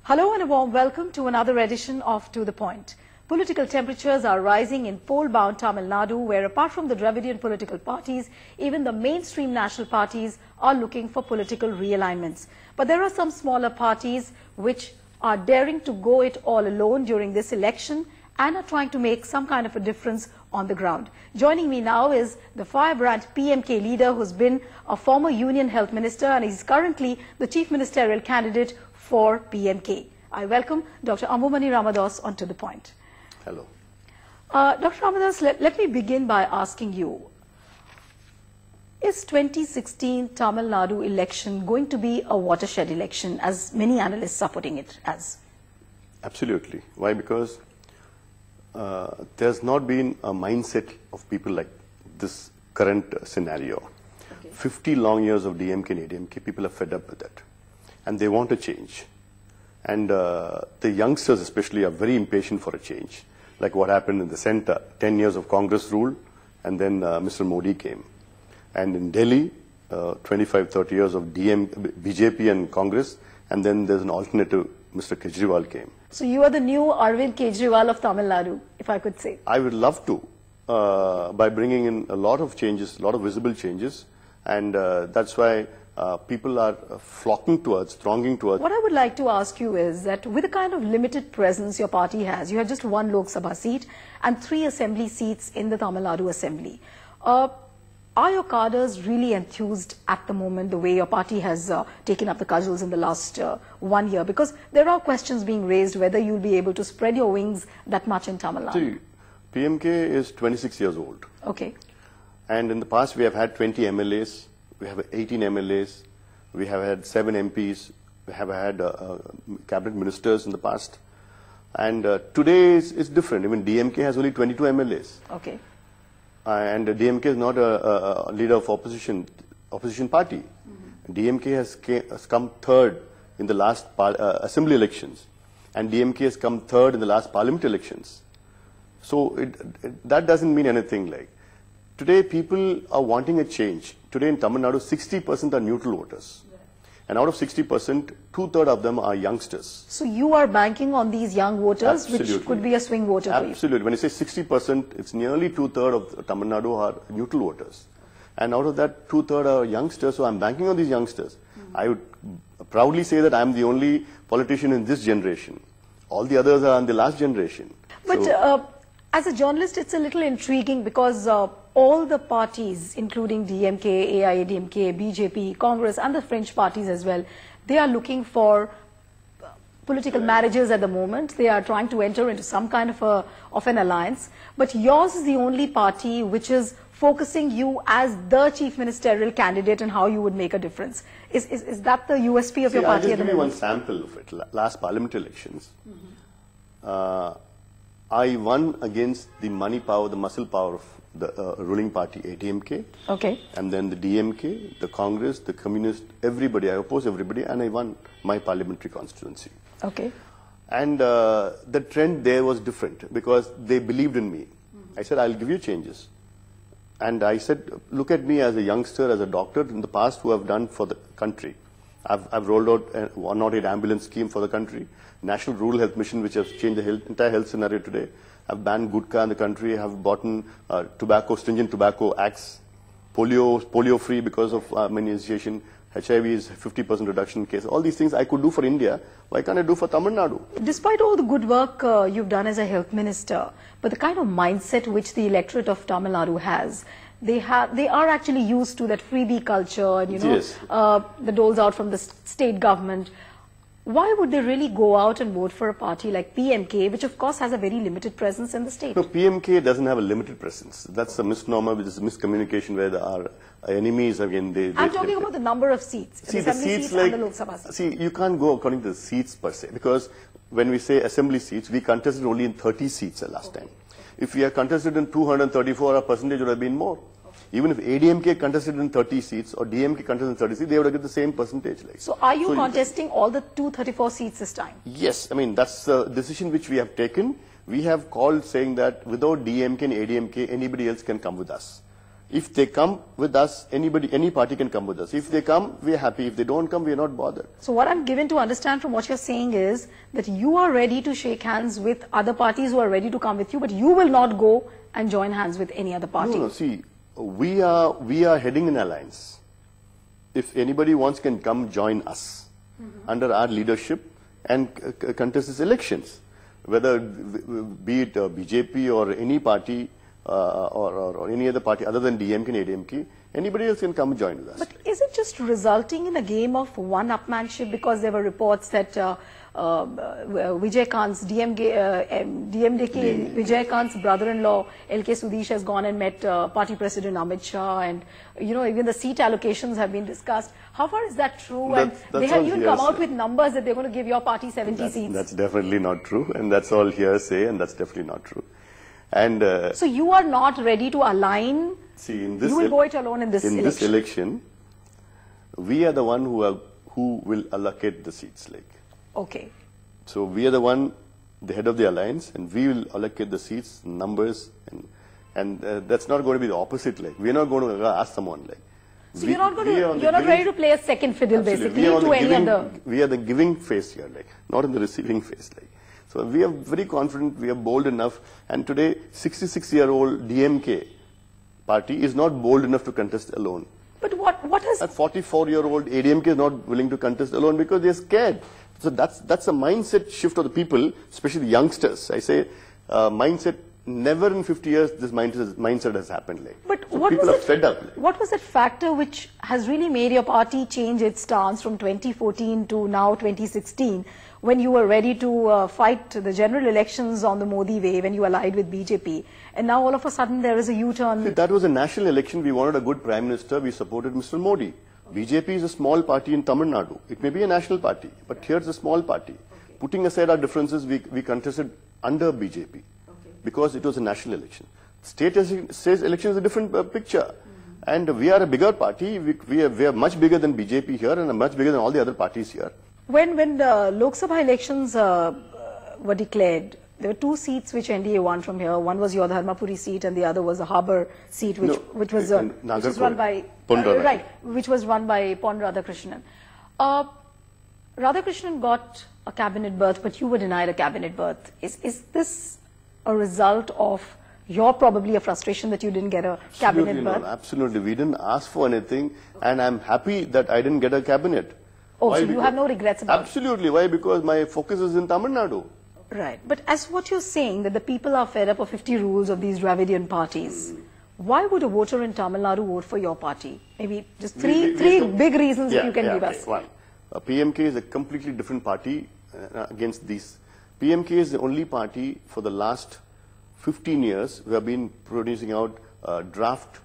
Hello and a warm welcome to another edition of To The Point. Political temperatures are rising in poll-bound Tamil Nadu, where apart from the Dravidian political parties, even the mainstream national parties are looking for political realignments. But there are some smaller parties which are daring to go it all alone during this election and are trying to make some kind of a difference on the ground. Joining me now is the firebrand PMK leader who's been a former Union Health Minister and is currently the Chief Ministerial candidate for PMK. I welcome Dr.Anbumani Ramadoss on To The Point. Hello. Dr. Ramadoss, let me begin by asking you, is 2016 Tamil Nadu election going to be a watershed election, as many analysts are putting it as? Absolutely. Why? Because there's not been a mindset of people like this current scenario. Okay. 50 long years of DMK and ADMK, people are fed up with it. And they want a change. And the youngsters especially are very impatient for a change. Like what happened in the center, 10 years of Congress rule, and then Mr. Modi came. And in Delhi, 25, 30 years of BJP and Congress, and then there's an alternative, Mr. Kejriwal came. So you are the new Arvind Kejriwal of Tamil Nadu, if I could say. I would love to, by bringing in a lot of changes, a lot of visible changes, and that's why people are flocking towards, thronging towards. What I would like to ask you is that with the kind of limited presence your party has, you have just one Lok Sabha seat and 3 assembly seats in the Tamil Nadu Assembly. Are your cadres really enthused at the moment the way your party has taken up the cudgels in the last 1 year? Because there are questions being raised whether you'll be able to spread your wings that much in Tamil Nadu. See, PMK is 26 years old. Okay. And in the past we have had 20 MLAs. We have 18 MLAs, we have had 7 MPs, we have had cabinet ministers in the past. And today is different. Even DMK has only 22 MLAs. Okay. And DMK is not a leader of opposition party. Mm-hmm. DMK has come third in the last assembly elections. And DMK has come third in the last parliament elections. So that doesn't mean anything like. Today, people are wanting a change. Today in Tamil Nadu, 60% are neutral voters. Yeah. And out of 60%, 2/3 of them are youngsters. So you are banking on these young voters, Absolutely. Which could be a swing voter for you? Absolutely. When you say 60%, it's nearly 2/3 of Tamil Nadu are neutral voters. And out of that, 2/3 are youngsters, so I'm banking on these youngsters. Mm-hmm. I would proudly say that I'm the only politician in this generation. All the others are in the last generation. But so, as a journalist, it's a little intriguing because all the parties, including DMK, AIADMK, BJP, Congress, and the French parties as well, they are looking for political marriages at the moment. They are trying to enter into some kind of an alliance. But yours is the only party which is focusing you as the chief ministerial candidate and how you would make a difference. Is that the USP of your party at the moment? I'll just give you one sample of it. Last parliament elections, I won against the money power, the muscle power of the ruling party, ADMK. Okay. And then the DMK, the Congress, the Communist, everybody. I opposed everybody and I won my parliamentary constituency. Okay. And the trend there was different because they believed in me. Mm-hmm. I said, I'll give you changes. And I said, look at me as a youngster, as a doctor in the past who have done for the country. I've rolled out a 108 ambulance scheme for the country, National Rural Health Mission, which has changed the entire health scenario today. I've banned gutka in the country. I've bought stringent tobacco acts, polio free because of immunization. HIV is 50% reduction in cases. All these things I could do for India. Why can't I do for Tamil Nadu? Despite all the good work you've done as a health minister, but the kind of mindset which the electorate of Tamil Nadu has, they are actually used to that freebie culture and, yes. The doles out from the state government. Why would they really go out and vote for a party like PMK, which of course has a very limited presence in the state? No, PMK doesn't have a limited presence. That's a misnomer, which is miscommunication where our enemies, again, I'm talking about the number of seats. See, the seats like, and the Lok Sabha seats. See, you can't go according to the seats per se, because when we say assembly seats, we contested only in 30 seats last time. If we had contested in 234, our percentage would have been more. Even if ADMK contested in 30 seats or DMK contested in 30 seats, they would have got the same percentage. Like. So are you contesting all the 234 seats this time? Yes. I mean, that's the decision which we have taken. We have called saying that without DMK and ADMK, anybody else can come with us. If they come with us, any party can come with us. If they come, we are happy. If they don't come, we are not bothered. So what I'm given to understand from what you're saying is that you are ready to shake hands with other parties who are ready to come with you, but you will not go and join hands with any other party. No, see, we are heading an alliance. If anybody wants, can come join us under our leadership and contest these elections. Whether be it BJP or any party or any other party other than DMK and ADMK, anybody else can come and join with us. But is it just resulting in a game of one-upmanship, because there were reports that Vijay Kant's DMDK Vijay Kant's brother-in-law LK Sudesh has gone and met party president Amit Shah, and even the seat allocations have been discussed. How far is that true? And they have even come out with numbers that they're going to give your party 70 seats. That's definitely not true, and that's all hearsay, and that's definitely not true. And so you are not ready to align. See, in this you will go it alone in this election. In this election, we are the one who will allocate the seats. Okay. So we are the one, the head of the alliance, and we will allocate the seats, numbers, and that's not going to be the opposite. We are not going to ask someone. So you're not ready to play a second fiddle, basically, to any other. We are the giving phase here, not in the receiving phase. So we are very confident, we are bold enough, and today 66-year-old DMK party is not bold enough to contest alone. But what has... A 44-year-old ADMK is not willing to contest alone because they are scared. So that's a mindset shift of the people, especially the youngsters. I say mindset, never in 50 years this mindset has happened. But so people are fed up. What was that factor which has really made your party change its stance from 2014 to now 2016, when you were ready to fight the general elections on the Modi way, when you allied with BJP, and now all of a sudden there is a U-turn? That was a national election. We wanted a good Prime Minister. We supported Mr. Modi. BJP is a small party in Tamil Nadu. It may be a national party, but here's a small party. Okay. Putting aside our differences, we contested under BJP because it was a national election. State election is a different picture. And we are a bigger party. We are much bigger than BJP here and much bigger than all the other parties here. When the Lok Sabha elections were declared, there were two seats which NDA won from here. One was your Dharmapuri seat, and the other was a Harbour seat, which was run by Pon Radhakrishnan. Radhakrishnan got a cabinet berth, but you were denied a cabinet berth. Is this a result of your probably a frustration that you didn't get a cabinet berth? No, absolutely. We didn't ask for anything, and I'm happy that I didn't get a cabinet. Oh, so you have no regrets about it? Absolutely. Why? Because my focus is in Tamil Nadu. Right. But as what you're saying, that the people are fed up of 50 rules of these Dravidian parties, why would a voter in Tamil Nadu vote for your party? Maybe just three big reasons that you can give us. One, PMK is a completely different party against these. PMK is the only party for the last 15 years who have been producing out draft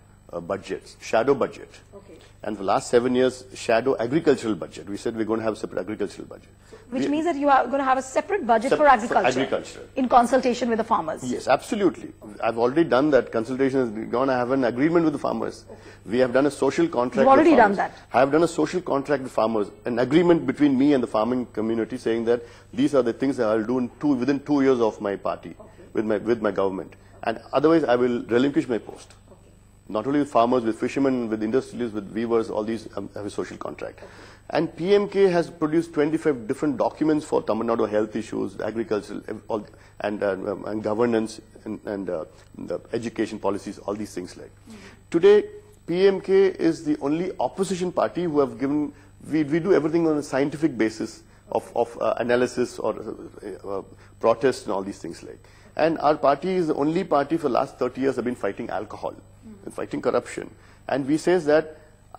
budgets, shadow budget. Okay. And for the last 7 years, shadow agricultural budget. We said we're going to have a separate agricultural budget. Which means that you are going to have a separate budget for agriculture. In consultation with the farmers. Yes, absolutely. I've already done that. Consultation has gone. I have an agreement with the farmers. Okay. We have done a social contract. You've already done that. I have done a social contract with farmers, an agreement between me and the farming community saying that these are the things that I'll do within 2 years of my party, with my government. And otherwise, I will relinquish my post. Not only with farmers, with fishermen, with industrialists, with weavers, all these have a social contract. Okay. And PMK has produced 25 different documents for Tamil Nadu health issues, agriculture, and governance, and the education policies, all these things Today, PMK is the only opposition party who have given, we do everything on a scientific basis of analysis or protests and all these things And our party is the only party for the last 30 years have been fighting alcohol and fighting corruption. And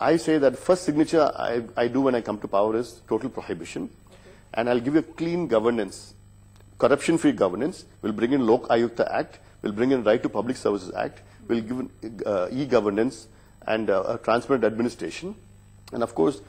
I say that first signature I do when I come to power is total prohibition. And I'll give you a clean governance, corruption-free governance. We'll bring in Lok Ayukta Act. We'll bring in Right to Public Services Act. We'll give e-governance and a transparent administration. And of course,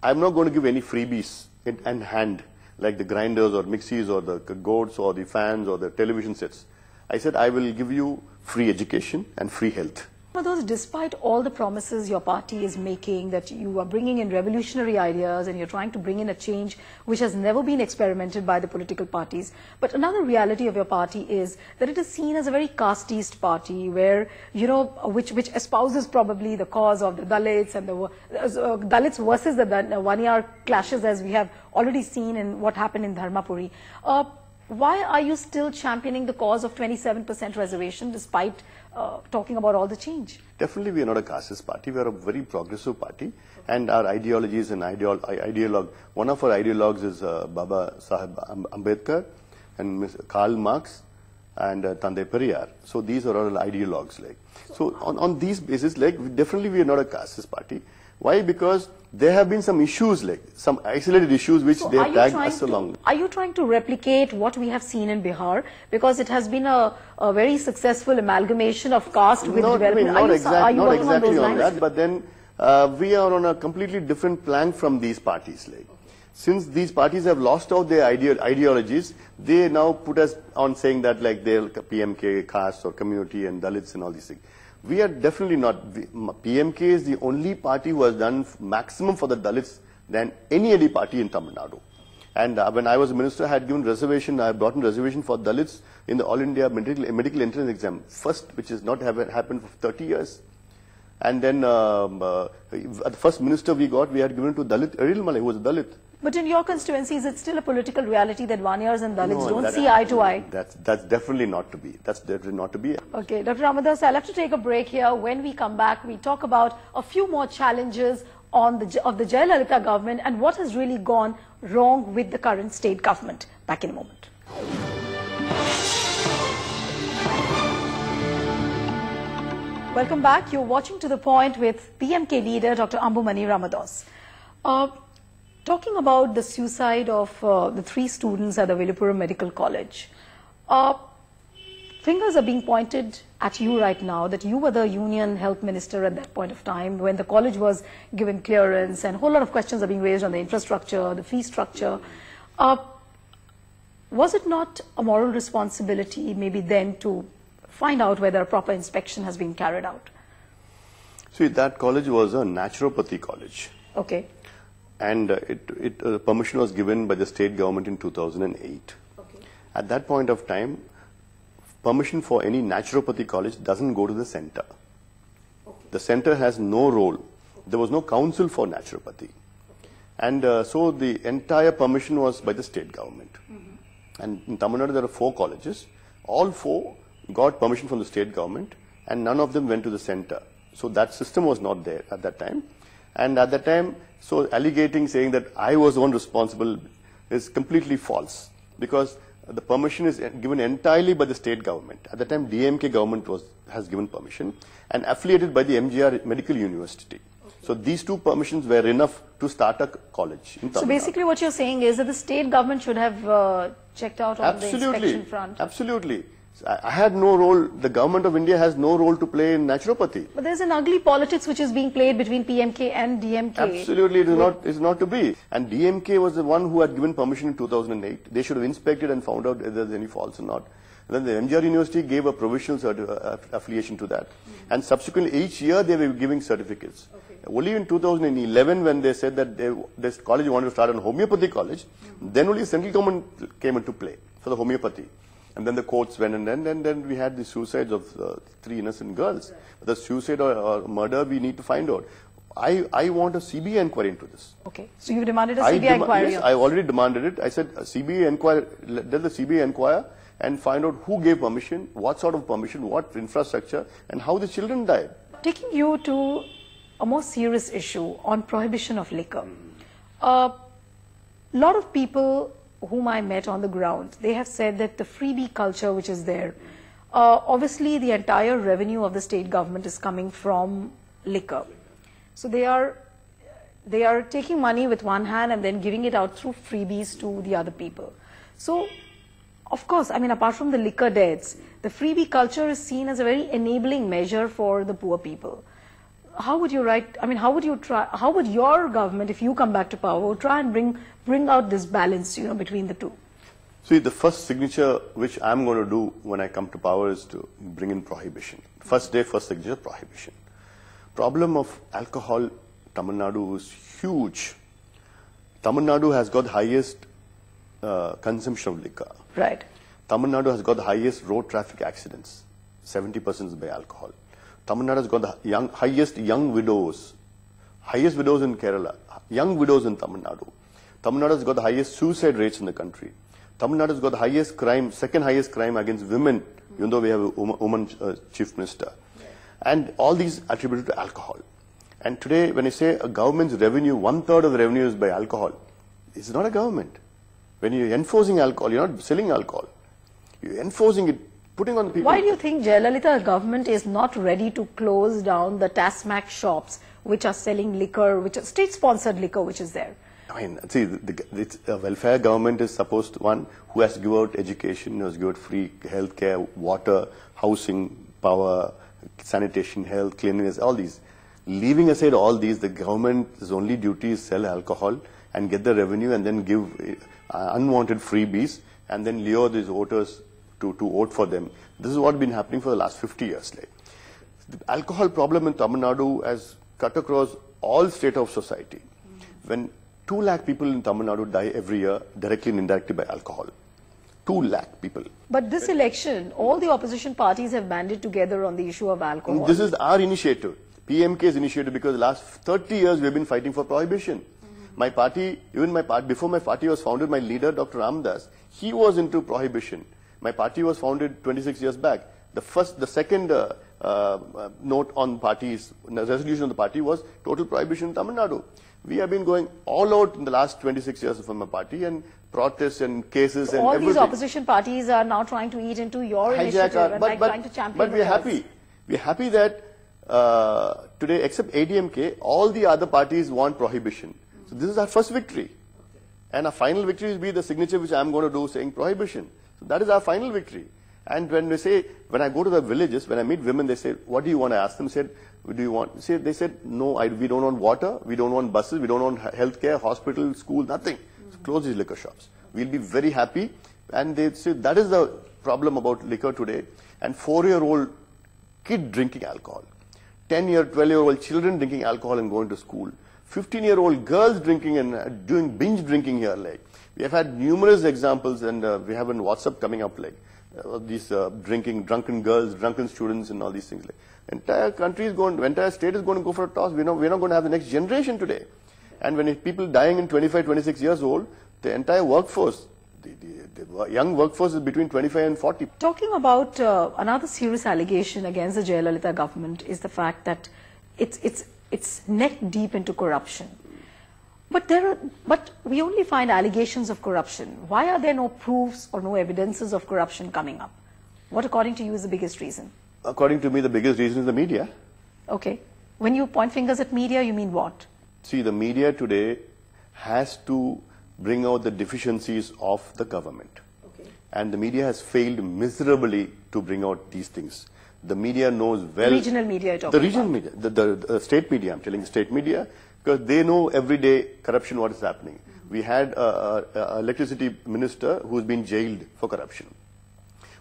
I'm not going to give any freebies in hand, like the grinders or mixies or the goats or the fans or the television sets. I said I will give you free education and free health. Ramadoss, despite all the promises your party is making, that you are bringing in revolutionary ideas and you're trying to bring in a change which has never been experimented by the political parties, but another reality of your party is that it is seen as a very casteist party where, you know, which espouses probably the cause of the Dalits and the Dalits versus the one-year clashes, as we have already seen in what happened in Dharmapuri. Why are you still championing the cause of 27% reservation despite talking about all the change? Definitely we are not a casteist party. We are a very progressive party, and our ideologies and ideologue. One of our ideologues is Baba Sahib Ambedkar and Karl Marx and Tandai Periyar. So these are all ideologues. So on these basis, definitely we are not a casteist party. Why? Because there have been some issues, some isolated issues which they have tagged us along. Are you trying to replicate what we have seen in Bihar? Because it has been a very successful amalgamation of caste with development. Not exactly on that, but then we are on a completely different plank from these parties. Since these parties have lost out their ideologies, they now put us on saying that they're PMK, caste or community and Dalits and all these things. We are definitely not. PMK is the only party who has done maximum for the Dalits than any other party in Tamil Nadu. And when I was a minister, I had given reservation. I have brought in reservation for Dalits in the All India medical entrance exam, first, which has not happened for 30 years. And then the first minister we got, we had given to Dalit Aril Malay, who was a Dalit. But in your constituencies, it's still a political reality that Vaniyars and Dalits don't see eye to eye. That's definitely not to be. That's definitely not to be. Okay, Dr. Ramadoss, I'll have to take a break here. When we come back, we talk about a few more challenges of the Jayalalitha government and what has really gone wrong with the current state government. Back in a moment. Welcome back. You're watching To The Point with PMK leader Dr. Anbumani Ramadoss. Talking about the suicide of the 3 students at the Villupuram Medical College, fingers are being pointed at you right now that you were the Union Health Minister at that point of time when the college was given clearance, and a whole lot of questions are being raised on the infrastructure, the fee structure. Was it not a moral responsibility maybe then to find out whether a proper inspection has been carried out? See, that college was a naturopathy college. Okay. And permission was given by the state government in 2008. Okay. At that point of time, permission for any naturopathy college doesn't go to the center. Okay. The center has no role. Okay. There was no council for naturopathy. Okay. And so the entire permission was by the state government. Mm-hmm. And in Tamil Nadu, there are 4 colleges. All 4 got permission from the state government, and none of them went to the center. So that system was not there at that time. And at that time, so allegating, saying that I was the one responsible is completely false, because the permission is given entirely by the state government. At the time, DMK government has given permission and affiliated by the MGR Medical University. Okay. So these 2 permissions were enough to start a college in Tamil Nadu. So basically what you're saying is that the state government should have checked out on the inspection front. Absolutely. I had no role. The government of India has no role to play in naturopathy. But there's an ugly politics which is being played between PMK and DMK. Absolutely, it is not to be. And DMK was the one who had given permission in 2008. They should have inspected and found out whether there's any faults or not. And then the MGR University gave a provisional affiliation to that. Mm-hmm. And subsequently, each year they were giving certificates. Okay. Only in 2011, when they said that this college wanted to start a homeopathy college, then only central government came into play for the homeopathy. And then the courts went, and then we had the suicides of 3 innocent girls. Right. The suicide or murder, we need to find out. I want a CBI inquiry into this. Okay. So you demanded a CBI inquiry? Yes, I already demanded it. I said, CBI inquiry, let the CBI inquire and find out who gave permission, what sort of permission, what infrastructure, and how the children died. Taking you to a more serious issue on prohibition of liquor. A lot of people whom I met on the ground, they have said that the freebie culture which is there, obviously the entire revenue of the state government is coming from liquor. So they are taking money with one hand and then giving it out through freebies to the other people. So, of course, I mean, apart from the liquor debts, the freebie culture is seen as a very enabling measure for the poor people. How would you how would your government, if you come back to power, try and bring out this balance, between the 2? See, the first signature which I'm going to do when I come to power is to bring in prohibition. First day, first signature, prohibition. Problem of alcohol, Tamil Nadu is huge. Tamil Nadu has got the highest consumption of liquor. Right. Tamil Nadu has got the highest road traffic accidents. 70% is by alcohol. Tamil Nadu has got the highest young widows. Highest widows in Kerala. Young widows in Tamil Nadu. Tamil Nadu has got the highest suicide rates in the country. Tamil Nadu has got the highest crime, second highest crime against women, even though we have a woman chief minister. And all these attributed to alcohol. And today, when you say a government's revenue, 1/3 of the revenue is by alcohol, it's not a government. When you're enforcing alcohol, you're not selling alcohol. You're enforcing it, putting on the people. Why do you think Jayalalitha government is not ready to close down the TASMAC shops which are selling liquor, which are state-sponsored liquor which is there? I mean, see, it's a welfare government is supposed to, one who has to give out education, who has to give out free healthcare, water, housing, power, sanitation, health, cleanliness, all these. Leaving aside all these, the government's only duty is sell alcohol and get the revenue and then give unwanted freebies and then lure these voters to vote for them. This is what's been happening for the last 50 years. Like. The alcohol problem in Tamil Nadu has cut across all state of society. When 2 lakh people in Tamil Nadu die every year, directly and indirectly by alcohol. 2 lakh people. But this election, all the opposition parties have banded together on the issue of alcohol. This is our initiative, PMK's initiative, because the last 30 years we've been fighting for prohibition. My party, even my party, before my party was founded, my leader, Dr. Ramadoss, he was into prohibition. My party was founded 26 years back. The second note on parties, resolution of the party was total prohibition in Tamil Nadu. We have been going all out in the last 26 years from my party and protests and cases and everything. All these opposition parties are now trying to eat into your initiative and trying to champion But we're happy. We're happy that today, except ADMK, all the other parties want prohibition. So this is our first victory. And our final victory will be the signature which I'm going to do saying prohibition. So that is our final victory. And when when I go to the villages, when I meet women, they say, what do you want? I ask them, said, what do you want? They said, no, we don't want water, we don't want buses, we don't want healthcare, hospital, school, nothing. So close these liquor shops. We'll be very happy. And they say, that is the problem about liquor today. And 4-year-old kid drinking alcohol. 10-year, 12-year-old children drinking alcohol and going to school. 15-year-old girls drinking and doing binge drinking here. Like we have had numerous examples, and we have in WhatsApp coming up like these drunken girls, drunken students, and all these things. Like entire state is going to go for a toss. We're not going to have the next generation today. And when people dying in 25, 26 years old, the entire workforce, the young workforce is between 25 and 40. Talking about another serious allegation against the Jayalalitha government is the fact that it's neck deep into corruption. But we only find allegations of corruption. Why are there no proofs or no evidences of corruption coming up? What, according to you, is the biggest reason? According to me, the biggest reason is the media. Okay. When you point fingers at media, you mean what? See, the media today has to bring out the deficiencies of the government. Okay. And the media has failed miserably to bring out these things. The media knows well. The regional media you're talking about. The regional media, the state media, I'm telling the state media, because they know every day corruption, what is happening. We had an electricity minister who's been jailed for corruption.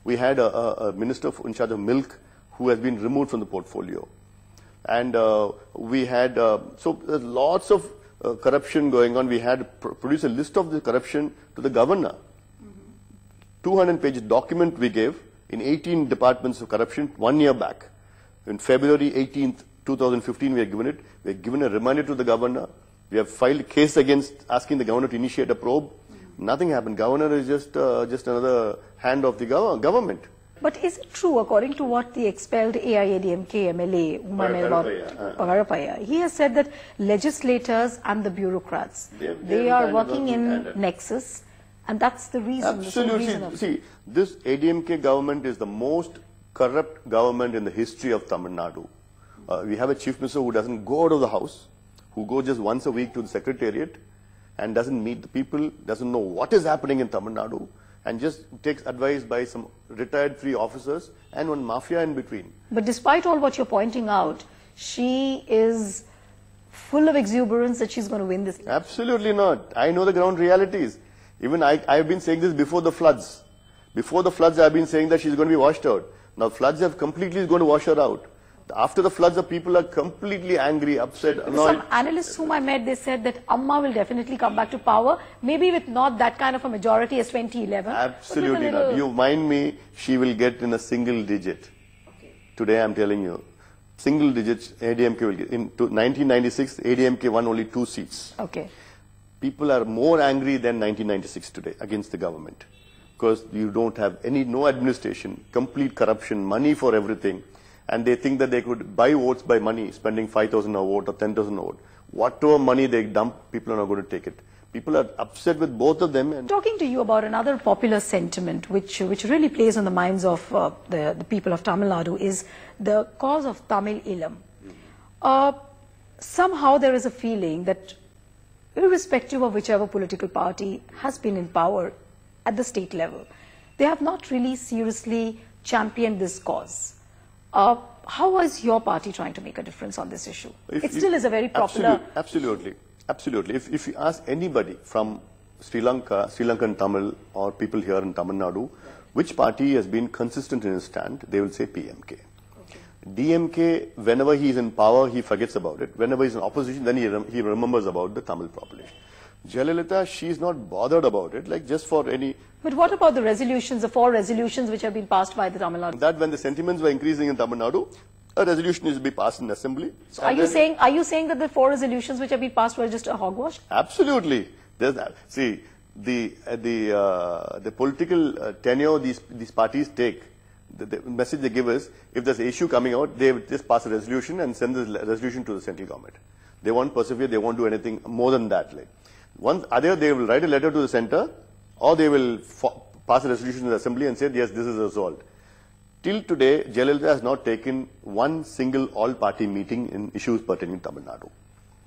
We had a minister in charge of milk who has been removed from the portfolio. And we had, so there's lots of corruption going on. We had to produce a list of the corruption to the governor. 200-page document we gave in 18 departments of corruption 1 year back. In February 18th, 2015, we have given it. We have given a reminder to the governor. We have filed a case against asking the governor to initiate a probe. Nothing happened. Governor is just another hand of the government. But is it true, according to what the expelled AIADMK MLA, Pagarapaya, he has said that legislators and the bureaucrats, they are working in nexus, and that's the reason. Absolutely. See, this ADMK government is the most corrupt government in the history of Tamil Nadu. We have a chief minister who doesn't go out of the house, who goes just once a week to the secretariat and doesn't meet the people, doesn't know what is happening in Tamil Nadu, and just takes advice by some retired free officers and one mafia in between. But despite all what you're pointing out, she is full of exuberance that she's going to win this. Absolutely not. I know the ground realities. Even I have been saying this before the floods. Before the floods, I have been saying that she's going to be washed out. Now floods have completely going to wash her out. After the floods, the people are completely angry, upset, annoyed. Some analysts whom I met, they said that Amma will definitely come back to power, maybe with not that kind of a majority as 2011. Absolutely not. You mind me, she will get in a single digit. Okay. Today I'm telling you, single digits ADMK will get. In 1996, ADMK won only 2 seats. Okay. People are more angry than 1996 today against the government. Because you don't have no administration, complete corruption, money for everything. And they think that they could buy votes by money, spending 5,000 a vote or 10,000 a vote. Whatever money they dump, people are not going to take it. People are upset with both of them. And talking to you about another popular sentiment which really plays on the minds of the people of Tamil Nadu is the cause of Tamil Ilam. Somehow there is a feeling that irrespective of whichever political party has been in power at the state level, they have not really seriously championed this cause. How is your party trying to make a difference on this issue? It still is a very popular... Absolutely. If you ask anybody from Sri Lanka, Sri Lankan Tamil or people here in Tamil Nadu, which party has been consistent in his stand, they will say PMK. Okay. DMK, whenever he is in power, he forgets about it. Whenever he is in opposition, then he remembers about the Tamil population. Jayalalitha, she is not bothered about it, like just for any... But what about the resolutions, the 4 resolutions which have been passed by the Tamil Nadu? That when the sentiments were increasing in Tamil Nadu, a resolution is to be passed in assembly. So are you saying that the 4 resolutions which have been passed were just a hogwash? Absolutely. See, the political tenure these parties take, the message they give is, if there's an issue coming out, they just pass a resolution and send the resolution to the central government. They won't persevere, they won't do anything more than that. Like. Once either they will write a letter to the center, or they will pass a resolution in the assembly and say, yes, this is resolved. Till today, Jayalalitha has not taken one single all-party meeting in issues pertaining to Tamil Nadu.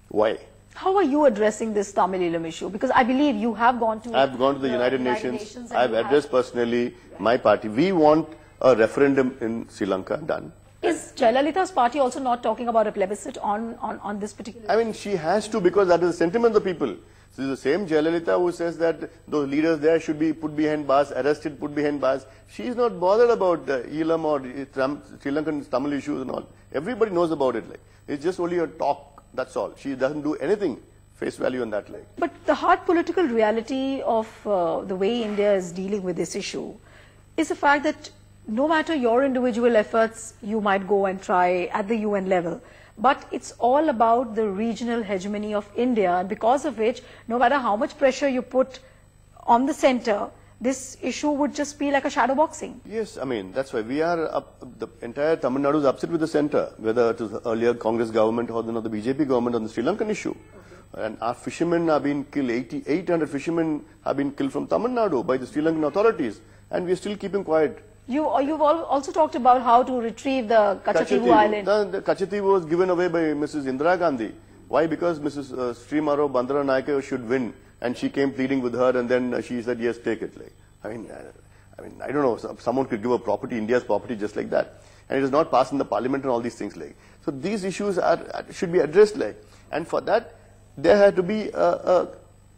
Why? How are you addressing this Tamil Ilam issue? Because I believe you have gone to... I have gone to the United Nations. I have addressed personally my party. We want a referendum in Sri Lanka done. Is Jayalalitha's party also not talking about a plebiscite on this particular issue? I mean, she has to, because that is the sentiment of the people. So this is the same Jayalalitha who says that those leaders there should be put behind bars, arrested, put behind bars. She is not bothered about Elam or Sri Lankan Tamil issues and all. Everybody knows about it. Like. It's just only a talk, that's all. She doesn't do anything face value on that. Like. But the hard political reality of the way India is dealing with this issue is the fact that no matter your individual efforts, you might go and try at the UN level. But it's all about the regional hegemony of India, and because of which, no matter how much pressure you put on the center, this issue would just be like a shadow boxing. Yes, I mean, that's why we are the entire Tamil Nadu is upset with the center, whether it was the earlier Congress government or the BJP government on the Sri Lankan issue. Okay. And our fishermen have been killed, 800 fishermen have been killed from Tamil Nadu by the Sri Lankan authorities, and we are still keeping quiet. You've also talked about how to retrieve the Kachativu Island. The Kachativu was given away by Mrs. Indira Gandhi. Why? Because Mrs. Srimaro Bandara Naike should win, and she came pleading with her, and then she said, yes, take it. Like, I mean, I don't know, someone could give a property, India's property, just like that. And it is not passed in the parliament and all these things. Like. So these issues should be addressed. Like. And for that, there had to be a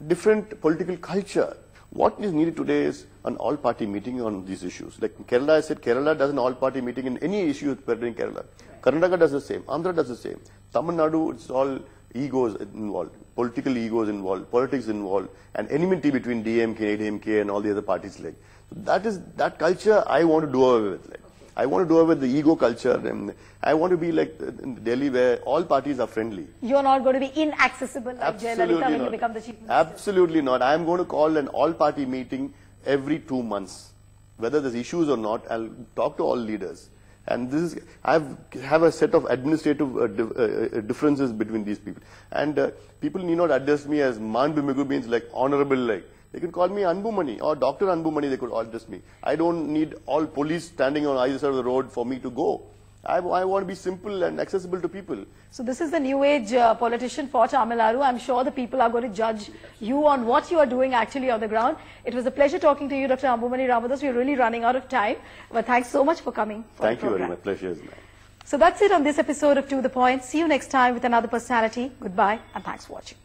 different political culture. What is needed today is an all-party meeting on these issues. Like in Kerala, I said Kerala does an all-party meeting in any issue pertaining Kerala. Karnataka does the same. Andhra does the same. Tamil Nadu, it's all egos involved, political egos involved, politics involved, and enmity between DMK, ADMK, and all the other parties. Like that culture I want to do away with. Like. I want to do away with the ego culture, and I want to be like in Delhi where all parties are friendly. You're not going to be inaccessible like Jayalalitha when you become the chief minister. Absolutely not. I am going to call an all-party meeting every 2 months. Whether there's issues or not, I'll talk to all leaders. And this is, I have a set of administrative differences between these people. And people need not address me as Manbimigu, means like honorable, like. They can call me Anbumani or Dr. Anbumani, they could address me. I don't need all police standing on either side of the road for me to go. I want to be simple and accessible to people. So this is the new age politician for Tamil Nadu. I'm sure the people are going to judge you on what you are doing actually on the ground. It was a pleasure talking to you, Dr. Anbumani Ramadoss. We're really running out of time. But thanks so much for coming. Thank you very much. Pleasure is mine. So that's it on this episode of To The Point. See you next time with another personality. Goodbye and thanks for watching.